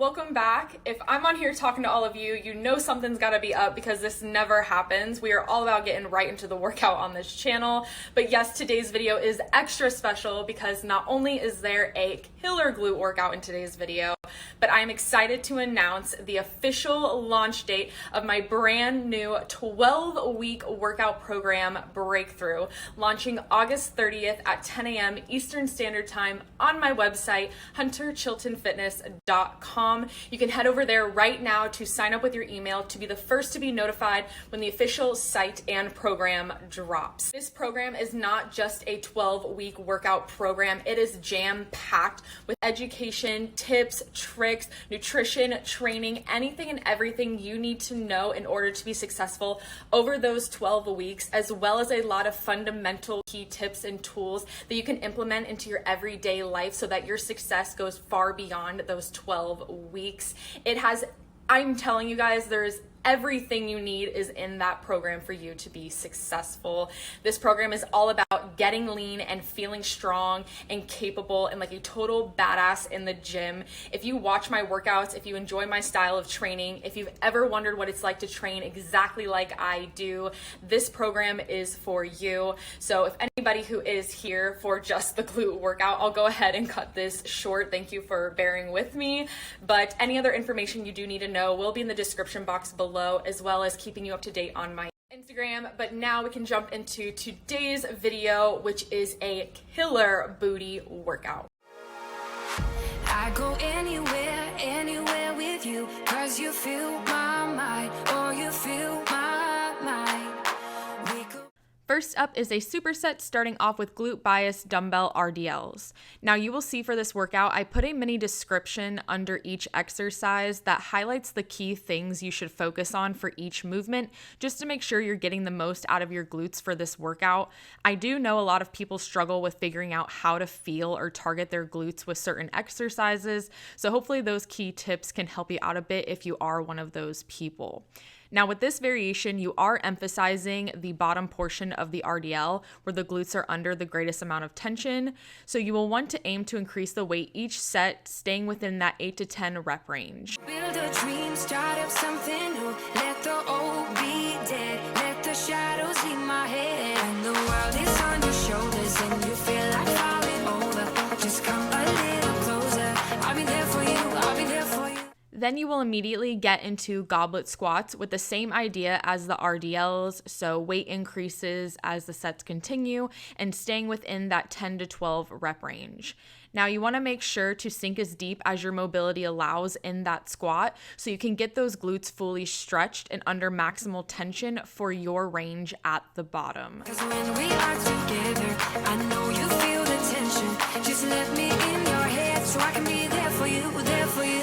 welcome back. If I'm on here talking to all of you, you know something's gotta be up because this never happens. We are all about getting right into the workout on this channel. But yes, today's video is extra special because not only is there a killer glute workout in today's video, but I'm excited to announce the official launch date of my brand new 12-week workout program, Breakthrough, launching August 30th at 10 a.m. Eastern Standard Time on my website, hunterchiltonfitness.com. You can head over there right now to sign up with your email to be the first to be notified when the official site and program drops. This program is not just a 12-week workout program. It is jam-packed with education, tips, tricks, nutrition, training, anything and everything you need to know in order to be successful over those 12 weeks, as well as a lot of fundamental key tips and tools that you can implement into your everyday life so that your success goes far beyond those 12 weeks. I'm telling you guys, there's everything you need is in that program for you to be successful. This program is all about getting lean and feeling strong and capable and like a total badass in the gym. If you watch my workouts, if you enjoy my style of training, if you've ever wondered what it's like to train exactly like I do, this program is for you. So if anybody who is here for just the glute workout, I'll go ahead and cut this short. Thank you for bearing with me. But any other information you do need to know will be in the description box below, as well as keeping you up to date on my Instagram. But now we can jump into today's video, which is a killer booty workout. I go anywhere with you, 'cause you feel my mind, or you feel my mind. First up is a superset starting off with glute bias dumbbell RDLs. Now you will see for this workout, I put a mini description under each exercise that highlights the key things you should focus on for each movement, just to make sure you're getting the most out of your glutes for this workout. I do know a lot of people struggle with figuring out how to feel or target their glutes with certain exercises, so hopefully those key tips can help you out a bit if you are one of those people. Now with this variation, you are emphasizing the bottom portion of the RDL where the glutes are under the greatest amount of tension. So you will want to aim to increase the weight each set, staying within that 8 to 10 rep range. Build a dream, start up something new. Let the old be dead. Let the shadows leave my head. And the world is on your shoulders and you feel like falling over. Just come a little closer. I'll be there for you. I'll be there for you. Then you will immediately get into goblet squats with the same idea as the RDLs, so weight increases as the sets continue and staying within that 10 to 12 rep range. Now you want to make sure to sink as deep as your mobility allows in that squat so you can get those glutes fully stretched and under maximal tension for your range at the bottom. 'Cause when we are together, I know you feel the tension. Just let me in your head so I can be there for you, there for you.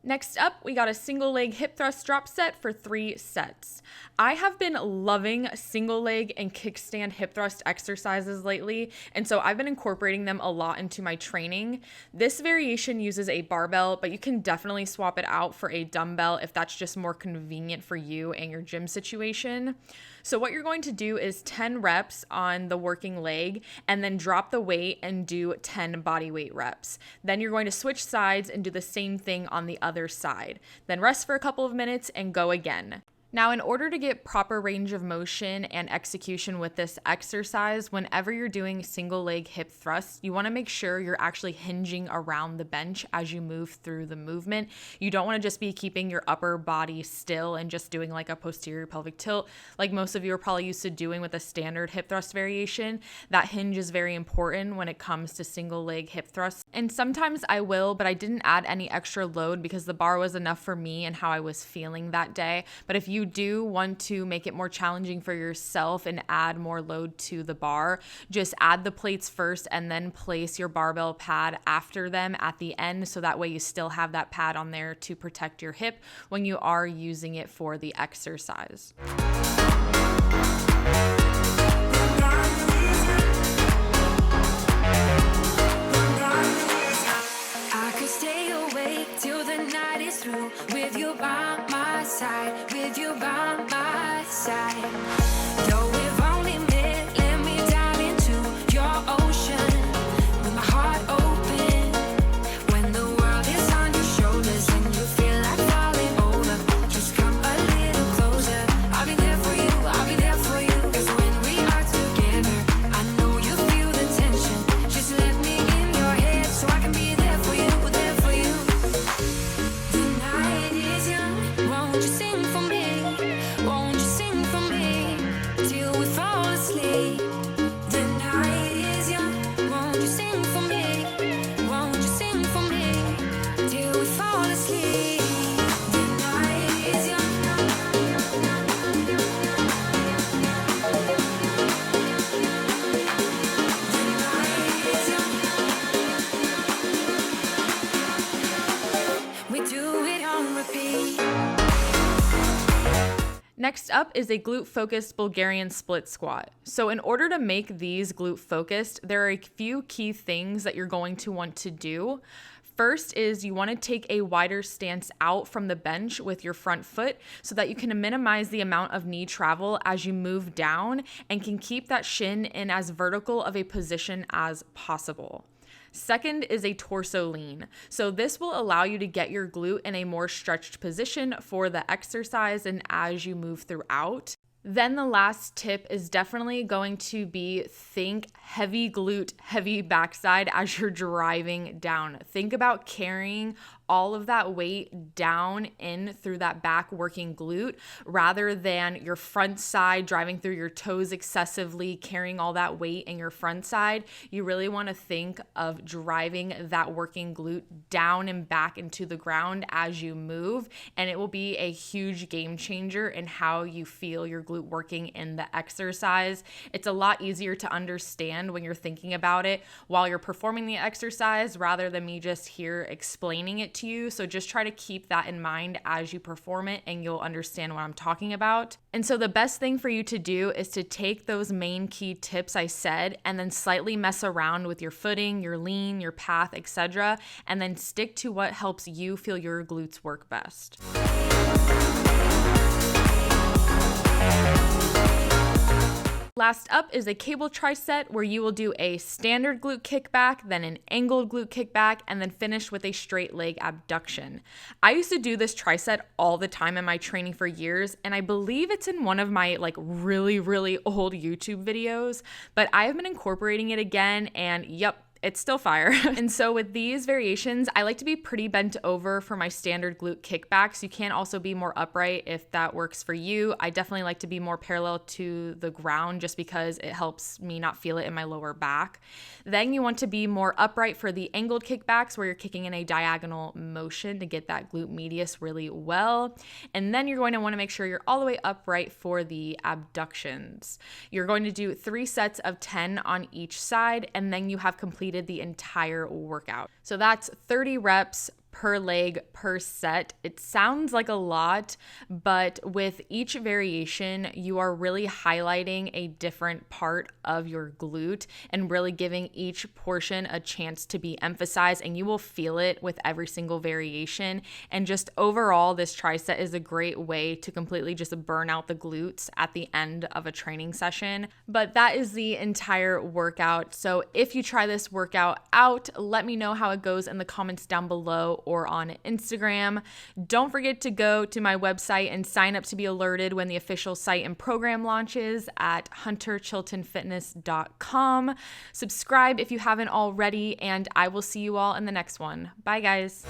Next up, we got a single leg hip thrust drop set for 3 sets. I have been loving single leg and kickstand hip thrust exercises lately, and so I've been incorporating them a lot into my training. This variation uses a barbell, but you can definitely swap it out for a dumbbell if that's just more convenient for you and your gym situation. So what you're going to do is 10 reps on the working leg and then drop the weight and do 10 body weight reps. Then you're going to switch sides and do the same thing on the other side. Then rest for a couple of minutes and go again. Now, in order to get proper range of motion and execution with this exercise, whenever you're doing single leg hip thrusts, you want to make sure you're actually hinging around the bench as you move through the movement. You don't want to just be keeping your upper body still and just doing like a posterior pelvic tilt like most of you are probably used to doing with a standard hip thrust variation. That hinge is very important when it comes to single leg hip thrusts. And sometimes I will, but I didn't add any extra load because the bar was enough for me and how I was feeling that day. But if you you do want to make it more challenging for yourself and add more load to the bar, just add the plates first and then place your barbell pad after them at the end, so that way you still have that pad on there to protect your hip when you are using it for the exercise. I could stay awake till the night is through, with you by my side, with you by my side. Though we've only met, let me dive into your ocean with my heart open. When the world is on your shoulders and you feel like falling over, just come a little closer. I'll be there for you, I'll be there for you. 'Cause when we are together, I know you feel the tension. Just let me in your head so I can be there for you, there for you. The night is young, won't you sing for me? Won't you sing for me till we fall asleep? The night is young, won't you sing for me? Won't you sing for me till we fall asleep? The night is young. We do it on repeat. Next up is a glute-focused Bulgarian split squat. So in order to make these glute-focused, there are a few key things that you're going to want to do. First is you want to take a wider stance out from the bench with your front foot so that you can minimize the amount of knee travel as you move down and can keep that shin in as vertical of a position as possible. Second is a torso lean. So this will allow you to get your glute in a more stretched position for the exercise and as you move throughout. Then the last tip is definitely going to be think heavy glute, heavy backside as you're driving down. Think about carrying all of that weight down in through that back working glute rather than your front side driving through your toes excessively, carrying all that weight in your front side. You really want to think of driving that working glute down and back into the ground as you move, and it will be a huge game changer in how you feel your glute working in the exercise. It's a lot easier to understand when you're thinking about it while you're performing the exercise rather than me just here explaining it to you. So just try to keep that in mind as you perform it and you'll understand what I'm talking about. And so the best thing for you to do is to take those main key tips I said and then slightly mess around with your footing, your lean, your path, etc., and then stick to what helps you feel your glutes work best. Last up is a cable tricep where you will do a standard glute kickback, then an angled glute kickback, and then finish with a straight leg abduction. I used to do this tricep all the time in my training for years, and I believe it's in one of my really old YouTube videos, but I have been incorporating it again, and yep, it's still fire. And so with these variations, I like to be pretty bent over for my standard glute kickbacks. You can also be more upright if that works for you. I definitely like to be more parallel to the ground just because it helps me not feel it in my lower back. Then you want to be more upright for the angled kickbacks where you're kicking in a diagonal motion to get that glute medius really well. And then you're going to want to make sure you're all the way upright for the abductions. You're going to do 3 sets of 10 on each side, and then you have completed the entire workout. So that's 30 reps per leg per set. It sounds like a lot, but with each variation, you are really highlighting a different part of your glute and really giving each portion a chance to be emphasized, and you will feel it with every single variation. And just overall, this tricep is a great way to completely just burn out the glutes at the end of a training session. But that is the entire workout. So if you try this workout out, let me know how it goes in the comments down below or on Instagram. Don't forget to go to my website and sign up to be alerted when the official site and program launches at hunterchiltonfitness.com. Subscribe if you haven't already, and I will see you all in the next one. Bye, guys.